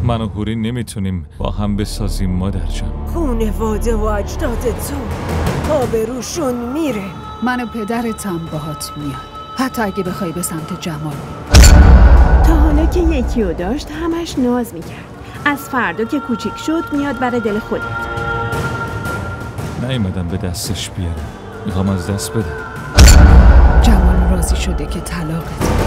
من و هوری نمیتونیم با هم بسازیم مادر جان. خونواده و اجداد تو آبروشون میره. من و پدرتم باهات میاد، حتی اگه بخوای به سمت جمال. تا حالا که یکیو داشت همش ناز میکرد. از فردا که کوچیک شد میاد برای دل خودت. نیومدم به دستش بیارم، میخوام از دست بدم. جمال راضی شده که طلاقت.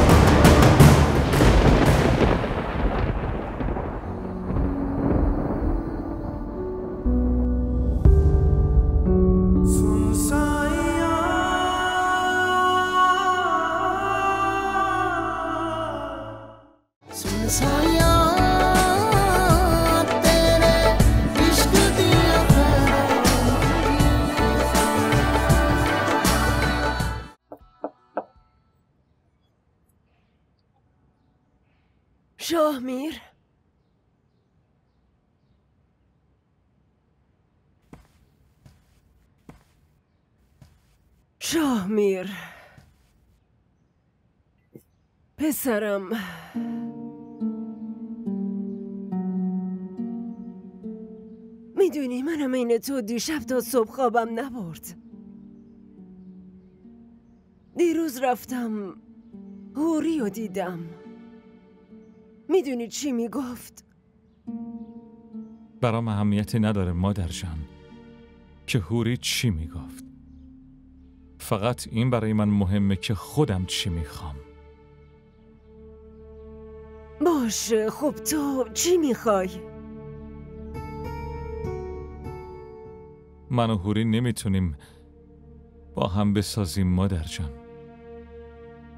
شاهمیر، شاهمیر پسرم، میدونی منم این تو دیشب تا صبح خوابم نبرد. دیروز رفتم هوری رو دیدم. میدونی چی میگفت؟ برام اهمیتی نداره مادر جان که هوری چی میگفت. فقط این برای من مهمه که خودم چی میخوام. باشه، خب تو چی میخوای؟ من و هوری نمیتونیم با هم بسازیم مادر جان،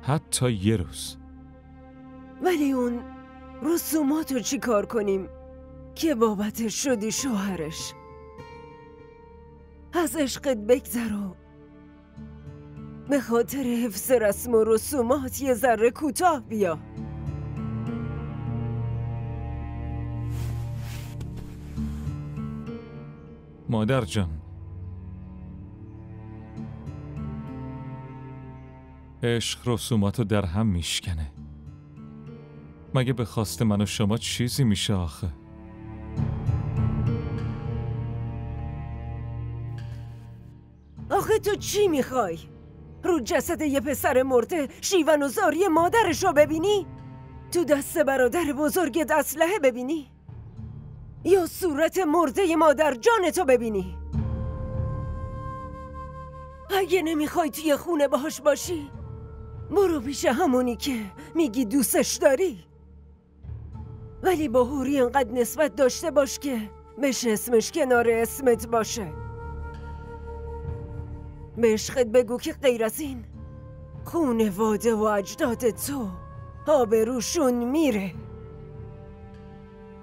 حتی یه روز. ولی اون رسوماتو چی کار کنیم که بابتش شدی شوهرش؟ از عشقت بگذر و به خاطر حفظ رسم و رسومات یه ذره کوتاه بیا. مادر جان، عشق رسوماتو در هم میشکنه. مگه به خواست من و شما چیزی میشه آخه؟ آخه تو چی میخوای؟ رو جسد یه پسر مرده شیون و زاری مادرش رو ببینی؟ تو دست برادر بزرگت اسلحه ببینی؟ یا صورت مرده مادر جانتو ببینی؟ اگه نمیخوای توی خونه باهاش باشی، برو پیش همونی که میگی دوستش داری. ولی با هوری انقدر نسبت داشته باش که بشه اسمش کنار اسمت باشه. به عشقت بگو که غیر از این خونواده و اجداد تو آبروشون میره.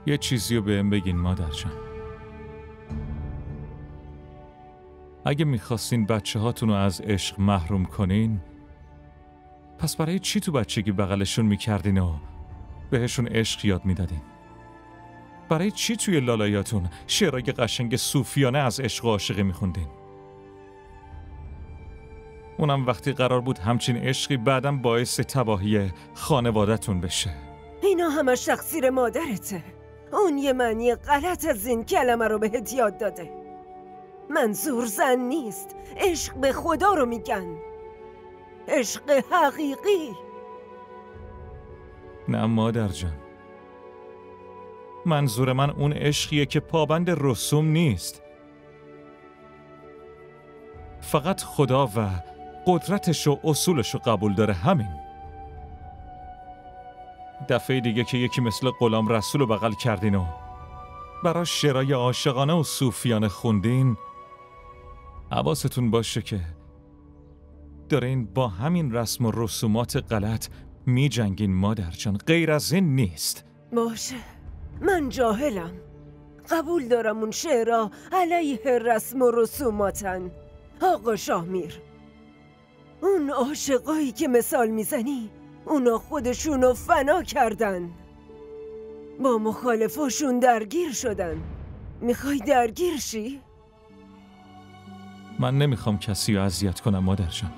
یه چیزی رو بهم بگین مادر جان. اگه میخواستین بچه هاتون رو از عشق محروم کنین، پس برای چی تو بچگی بغلشون میکردین و بهشون عشق یاد میدادین؟ برای چی توی لالایاتون شعرهای قشنگ صوفیانه از عشق و عاشقی میخوندین؟ اونم وقتی قرار بود همچین عشقی بعدم باعث تباهی خانوادتون بشه. اینا همش تقصیر مادرته. اون یه معنی غلط از این کلمه رو بهت یاد داده. منظور زن نیست، عشق به خدا رو میگن، عشق حقیقی. نه مادر جان، منظور من اون عشقیه که پابند رسوم نیست. فقط خدا و قدرتش و اصولش رو قبول داره، همین. دفعه دیگه که یکی مثل غلام رسول رو بغل کردین و برای شعرهای عاشقانه و صوفیانه خوندین، حواستون باشه که دارین با همین رسم و رسومات غلط می جنگین مادر جان. غیر از این نیست. باشه، من جاهلم، قبول دارم اون شعرها علیه رسم و رسوماتن. آقا شاهمیر، اون عاشقایی که مثال میزنی اونا خودشونو فنا کردن، با مخالفاشون درگیر شدن. میخوای درگیر شی؟ من نمیخوام کسی رو اذیت کنم مادر جان.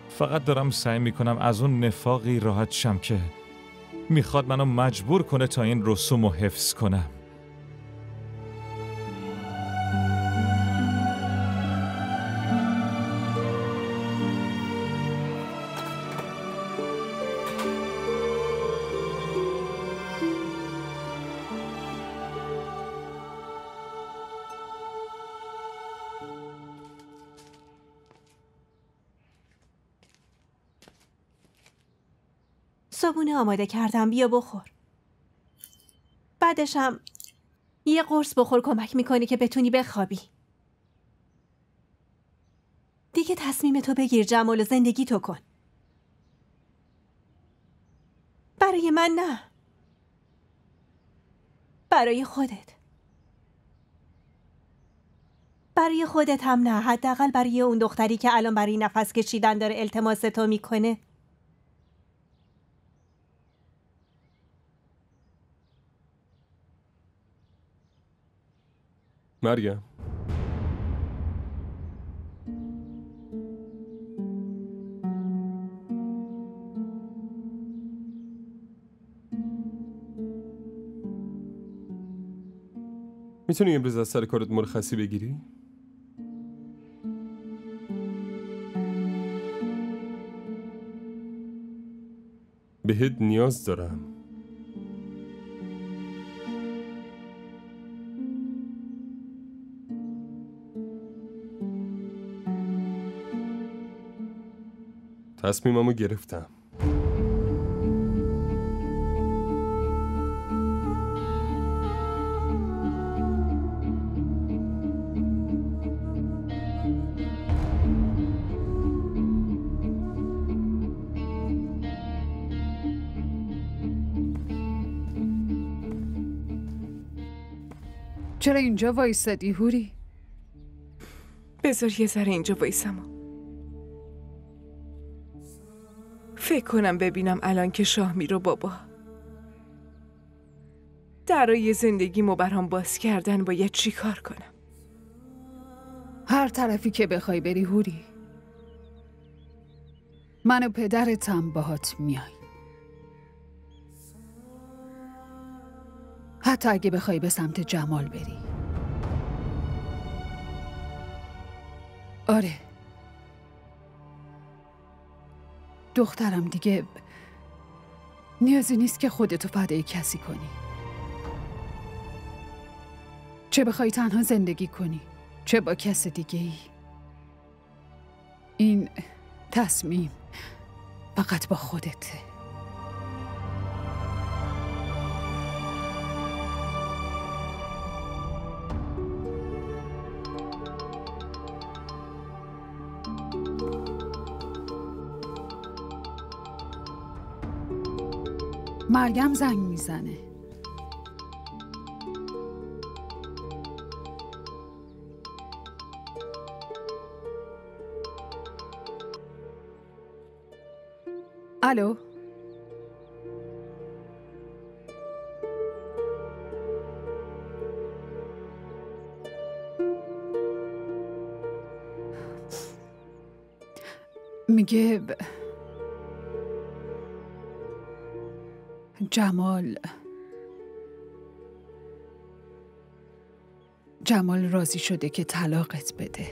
فقط دارم سعی میکنم از اون نفاقی راحت شم که میخواد منو مجبور کنه تا این رسومو حفظ کنم. صبحونه آماده کردم، بیا بخور. بعدش هم یه قرص بخور، کمک میکنی که بتونی بخوابی. دیگه تصمیم تو بگیر جمال، زندگی تو کن. برای من نه، برای خودت. برای خودت هم نه، حداقل برای اون دختری که الان برای نفس کشیدن داره التماس تو میکنه. مریم، میتونی امروز از سر کارت مرخصی بگیری؟ بهت نیاز دارم. تصمیممو گرفتم. چرا اینجا وایستادی هوری؟ بذار یه ذره اینجا وایسم. فکر کنم ببینم الان که شاه میرو بابا. درای زندگیمو برام باز کردن، باید چی کار کنم؟ هر طرفی که بخوای بری هوری. من و پدرتم باهات میای. حتی اگه بخوای به سمت جمال بری. آره، دخترم دیگه نیازی نیست که خودتو فدای کسی کنی. چه بخوای تنها زندگی کنی، چه با کس دیگه ای. این تصمیم فقط با خودته. مریم زنگ میزنه. الو؟ میگه جمال راضی شده که طلاقت بده.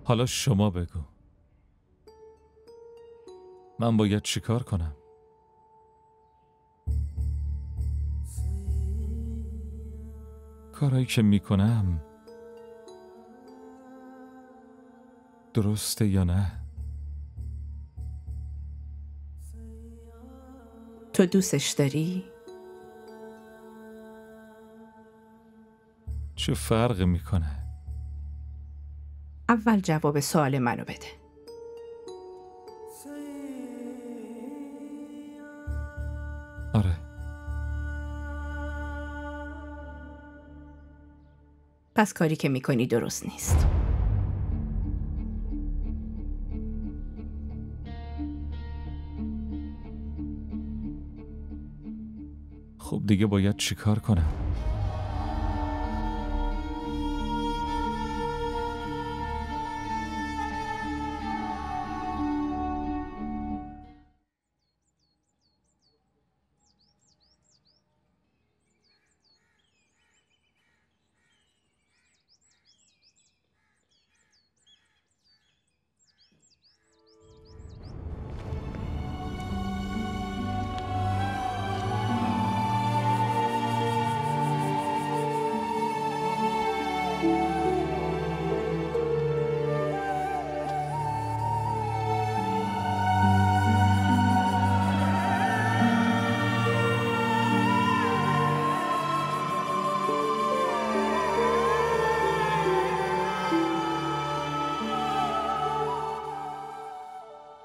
حالا شما بگو، من باید چیکار کنم؟ کارهایی که میکنم درسته یا نه؟ تو دوستش داری؟ چه فرقی میکنه؟ اول جواب سوال منو بده. آره. پس کاری که میکنی درست نیست. خب دیگه باید چیکار کنم؟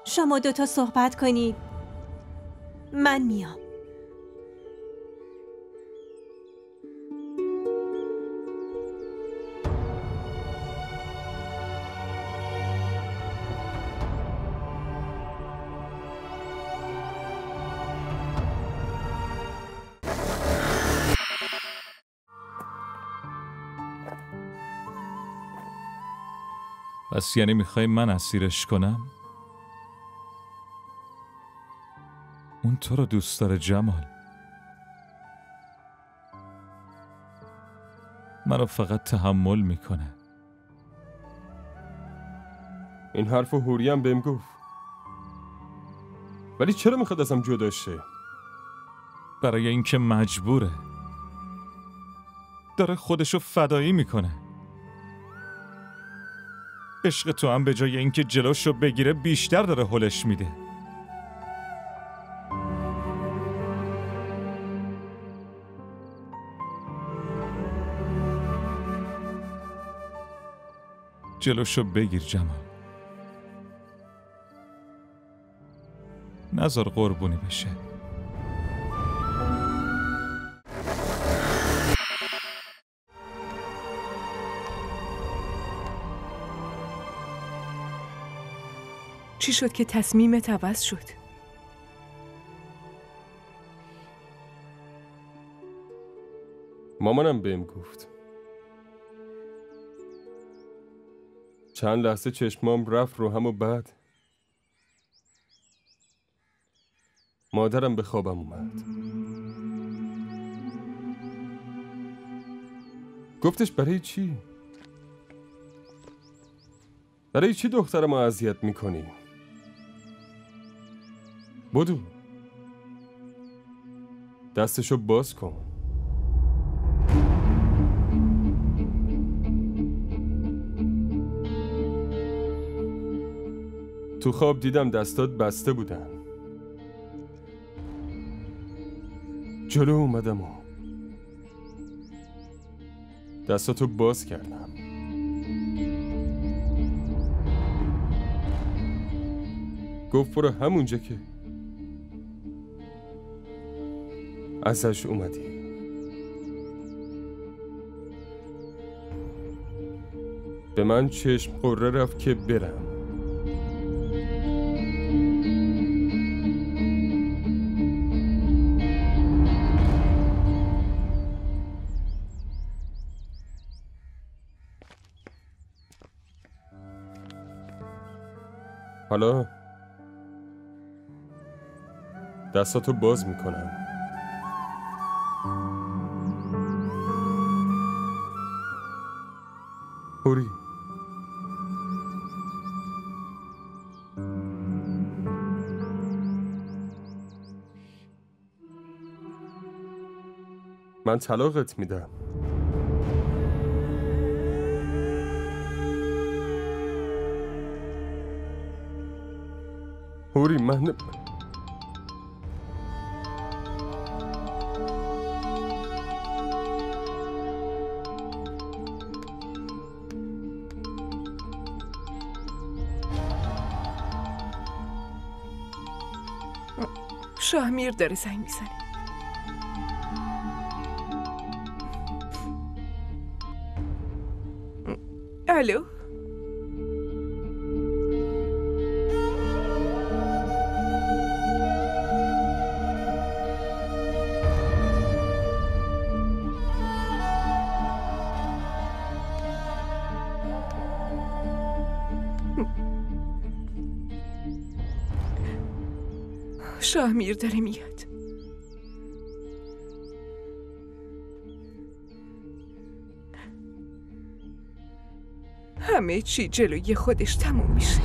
شما دوتا صحبت کنید، من میام. پس یعنی میخوای من اسیرش کنم؟ اون تو رو دوست داره جمال. منو فقط تحمل میکنه. این حرف حوری هم بهم گفت. ولی چرا میخواد ازم جدا شه؟ برای اینکه مجبوره. داره خودشو فدایی میکنه. عشق تو هم به جای اینکه جلوشو بگیره بیشتر داره هلش میده. جلوشو بگیر جمال. نذار قربونی بشه. چی شد که تصمیمت عوض شد؟ مامانم بهم گفت. چند لحظه چشمام رفت رو هم و بعد مادرم به خوابم اومد. گفتش برای چی؟ برای چی دخترمو اذیت میکنی؟ بدو دستشو باز کن. تو خواب دیدم دستات بسته بودن. جلو اومدم و دستاتو باز کردم. گفت برو همونجا که ازش اومدی. به من چشم قره رفت که برم. حالا دستاتو باز میکنم. حوری من طلاقت میدم. حوری من شاهمیر داره زنگ میزنه. الو؟ شاهمیر داره میاد. همه چی جلوی خودش تموم میشه.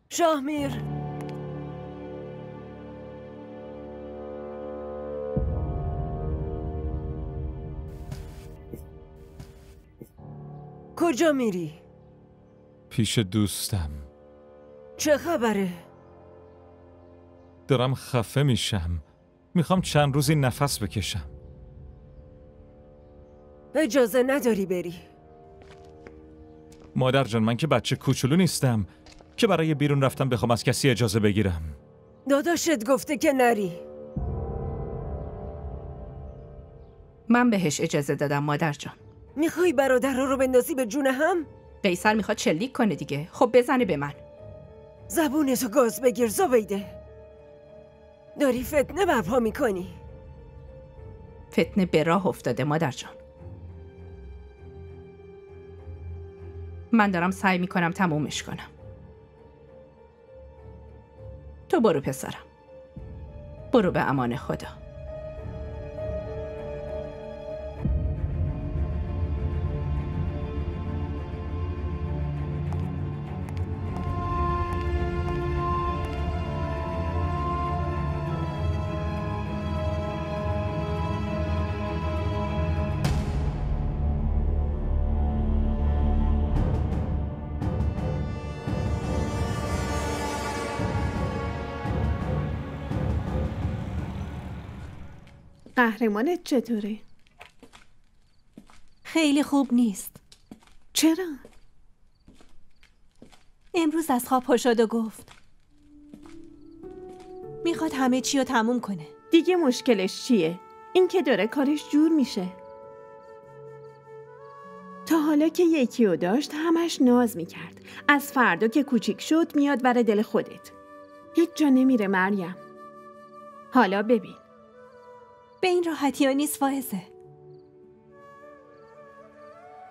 شاهمیر، کجا میری؟ پیش دوستم. چه خبره؟ دارم خفه میشم. میخوام چند روزی نفس بکشم. اجازه نداری بری. مادر جان، من که بچه کوچولو نیستم که برای بیرون رفتن بخوام از کسی اجازه بگیرم. داداشت گفته که نری. من بهش اجازه دادم مادر جان. میخوای برادر رو بندازی به جون هم؟ قیصر میخواد شلیک کنه دیگه. خب بزنه به من. زبونتو گاز بگیر زبیده. داری فتنه برپا میکنی. فتنه به راه افتاده مادر جان. من دارم سعی میکنم تمومش کنم. تو برو پسرم. برو به امان خدا. قهرمانت چطوره؟ خیلی خوب نیست. چرا؟ امروز از خواب پا شد و گفت میخواد همه چی رو تموم کنه. دیگه مشکلش چیه؟ این که داره کارش جور میشه. تا حالا که یکی رو داشت همش ناز میکرد. از فردا که کوچیک شد میاد بر دل خودت. هیچ جا نمیره مریم. حالا ببین. به این راحتی ها نیست فائزه.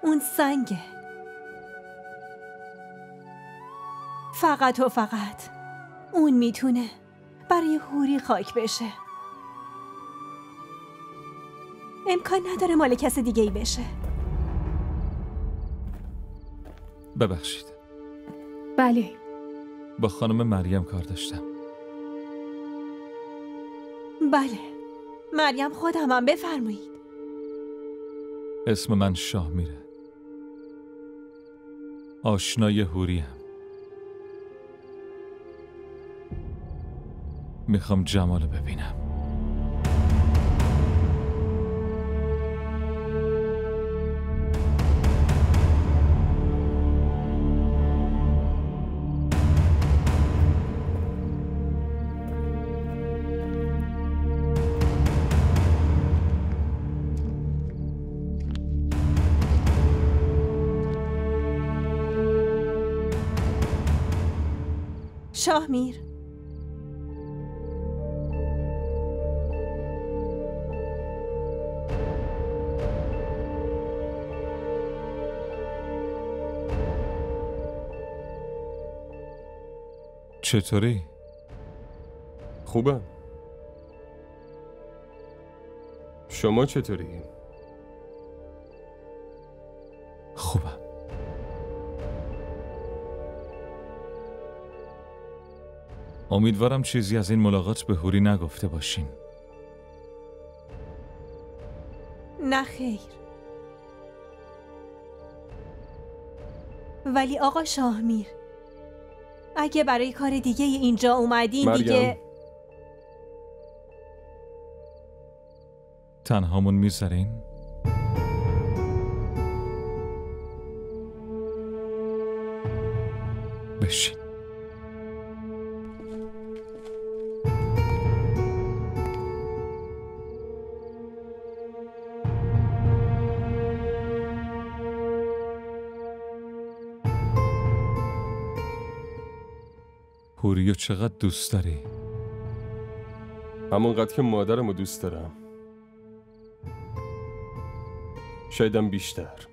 اون سنگه. فقط و فقط اون میتونه برای حوری خاک بشه. امکان نداره مال کس دیگه ای بشه. ببخشید. بله. با خانم مریم کار داشتم. بله. مریم خودمم، بفرمایید. اسم من شاهمیره. آشنای حوریم. میخوام جمالو ببینم. شاهمیر، چطوری؟ خوبم. شما چطوری؟ خوبم. امیدوارم چیزی از این ملاقات به حوری نگفته باشین. نه خیر. ولی آقا شاهمیر، اگه برای کار دیگه اینجا اومدین مریم. دیگه تنهامون میذارین؟ بشین. هوریو چقدر دوست داری؟ همونقدر که مادرمو دوست دارم، شایدم بیشتر.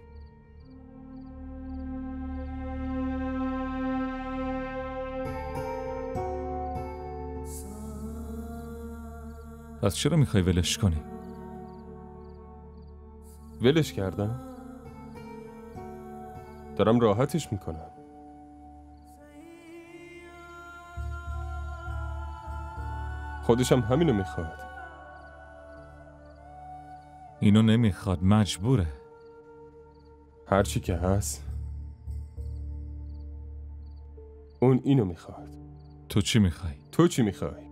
پس چرا میخوای ولش کنی؟ ولش کردم؟ دارم راحتش میکنم. خودشم همینو میخواد. اینو نمیخواد، مجبوره. هرچی که هست اون اینو میخواد. تو چی میخوای؟ تو چی میخوای؟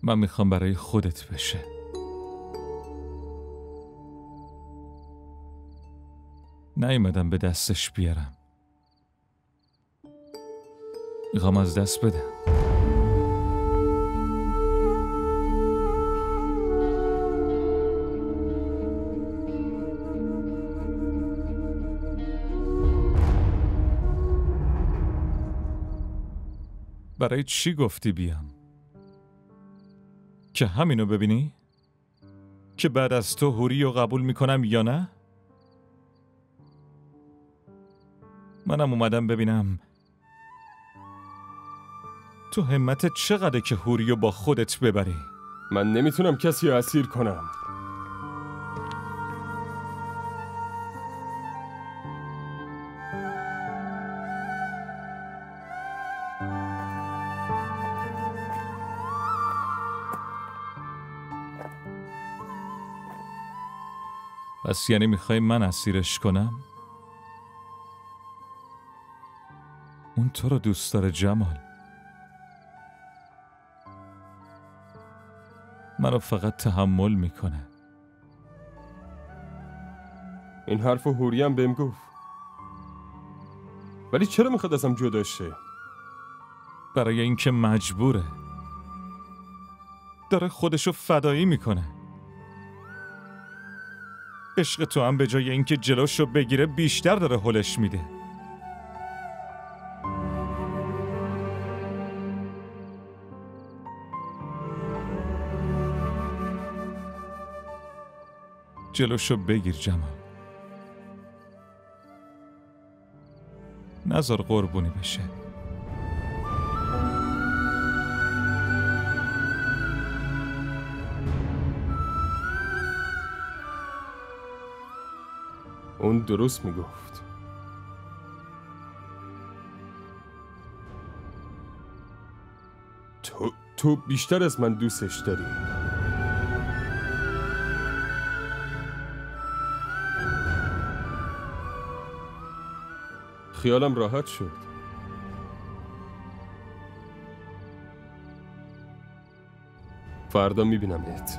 من میخوام برای خودت بشه. نیومدم به دستش بیارم، میخوام از دست بدم. برای چی گفتی بیام؟ که همینو ببینی؟ که بعد از تو هوری رو قبول میکنم یا نه؟ منم اومدم ببینم تو همتت چقدره که هوری رو با خودت ببری. من نمیتونم کسی رو اسیر کنم. پس یعنی میخوای من اسیرش کنم؟ اون تو رو دوست داره جمال. منو فقط تحمل میکنه. این حرفو هوری هم بهم گفت. ولی چرا میخواد ازم جدا شه؟ برای اینکه مجبوره. داره خودشو فدایی میکنه. عشق تو هم به جای اینکه جلوشو بگیره بیشتر داره هلش میده. جلوشو بگیر جمال. نذار قربونی بشه. اون درست میگفت. تو بیشتر از من دوستش داری. خیالم راحت شد. فردا میبینمت.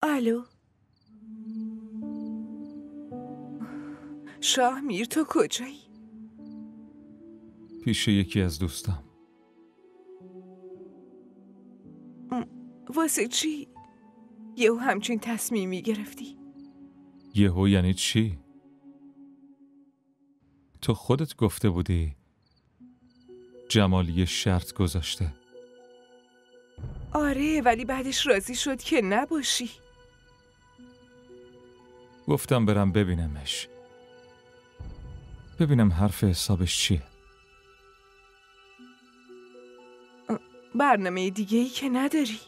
الو شاهمیر، تو کجایی؟ پیش یکی از دوستم. واسه چی؟ یهو همچین تصمیمی گرفتی؟ یهو یعنی چی؟ تو خودت گفته بودی جمال یه شرط گذاشته. آره، ولی بعدش راضی شد که نباشی. گفتم برم ببینمش، ببینم حرف حسابش چیه. برنامه دیگه ای که نداری؟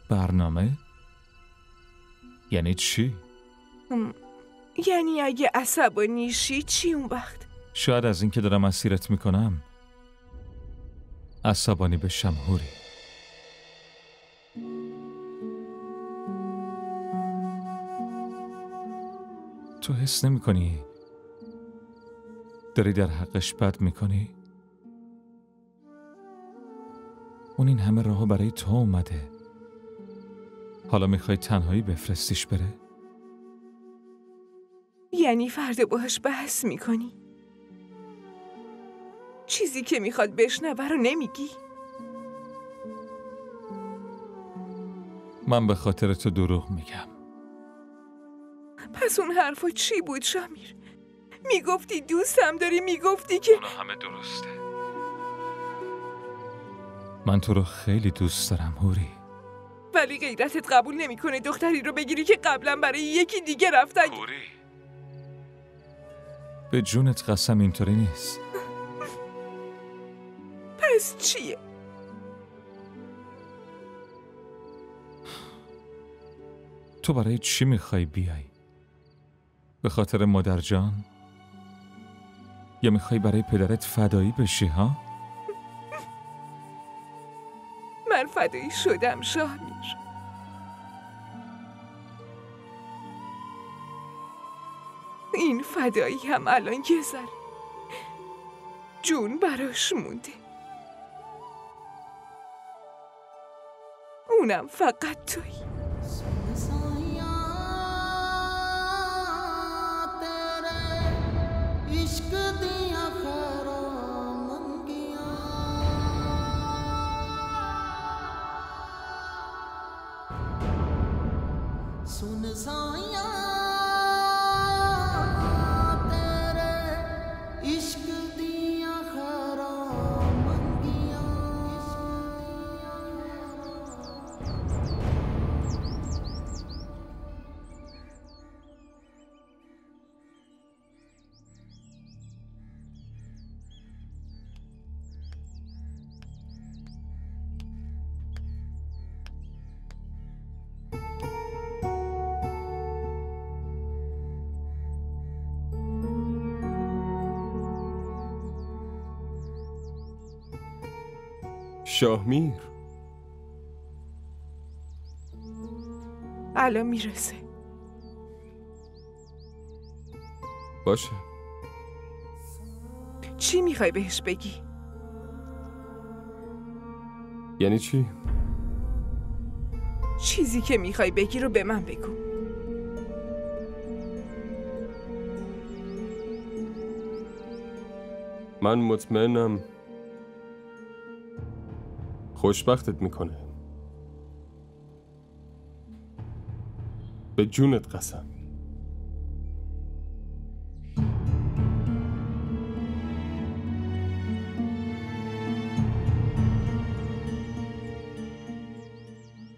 برنامه؟ یعنی چی؟ یعنی اگه عصبانی شی چی اون وقت؟ شاید از این که دارم اسیرت میکنم عصبانی بشم هوری. تو حس نمی کنی داری در حقش بد میکنی؟ اون این همه راهو برای تو اومده، حالا میخوای تنهایی بفرستیش بره؟ یعنی فردا باهاش بحث میکنی؟ چیزی که میخواد بشنوه رو نمیگی؟ من به خاطر تو دروغ میگم. پس اون حرفا چی بود شامیر؟ میگفتی دوستم داری، میگفتی که اونا همه درسته. من تو رو خیلی دوست دارم هوری، ولی غیرتت قبول نمیکنه دختری رو بگیری که قبلا برای یکی دیگه رفته. هوری به جونت قسم اینطوری نیست. پس چیه؟ تو برای چی میخوای بیای؟ به خاطر مادر جان؟ یا میخوای برای پدرت فدایی بشی ها؟ من فدایی شدم شامیر. این فدایی هم الان یه ذره جون براش مونده، اونم فقط تویی. شاهمیر الان میرسه. باشه. چی میخوای بهش بگی؟ یعنی چی؟ چیزی که میخوای بگی رو به من بگو. من مطمئنم خوشبختت میکنه. به جونت قسم.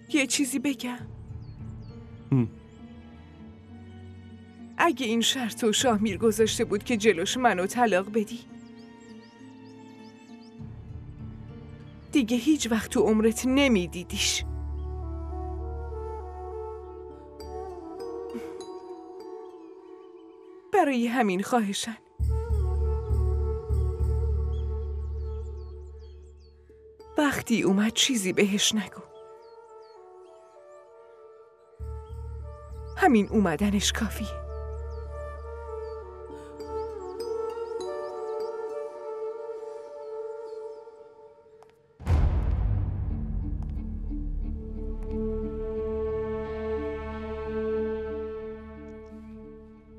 یه چیزی بگم. اگه این شرط و شاهمیر گذاشته بود که جلوش منو طلاق بدی، دیگه هیچ وقت تو عمرت نمیدیدیش. برای همین خواهشن وقتی اومد چیزی بهش نگو. همین اومدنش کافیه.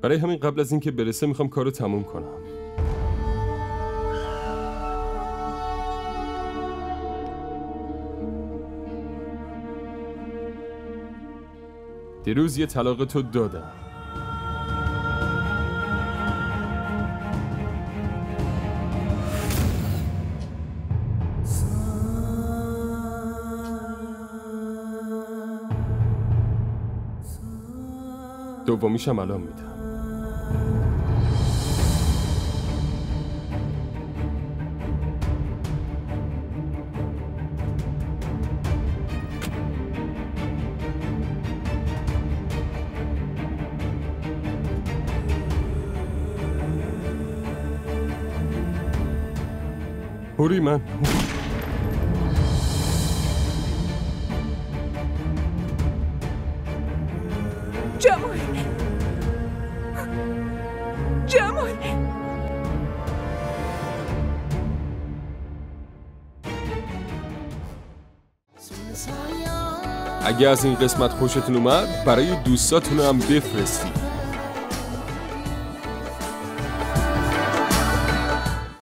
برای همین قبل از اینکه برسه میخوام کارو تموم کنم. دیروز یه طلاق تو دادم. دومیشم الان میدم. هوری من جمال جمال اگه از این قسمت خوشتون اومد برای دوستاتون هم بفرستید.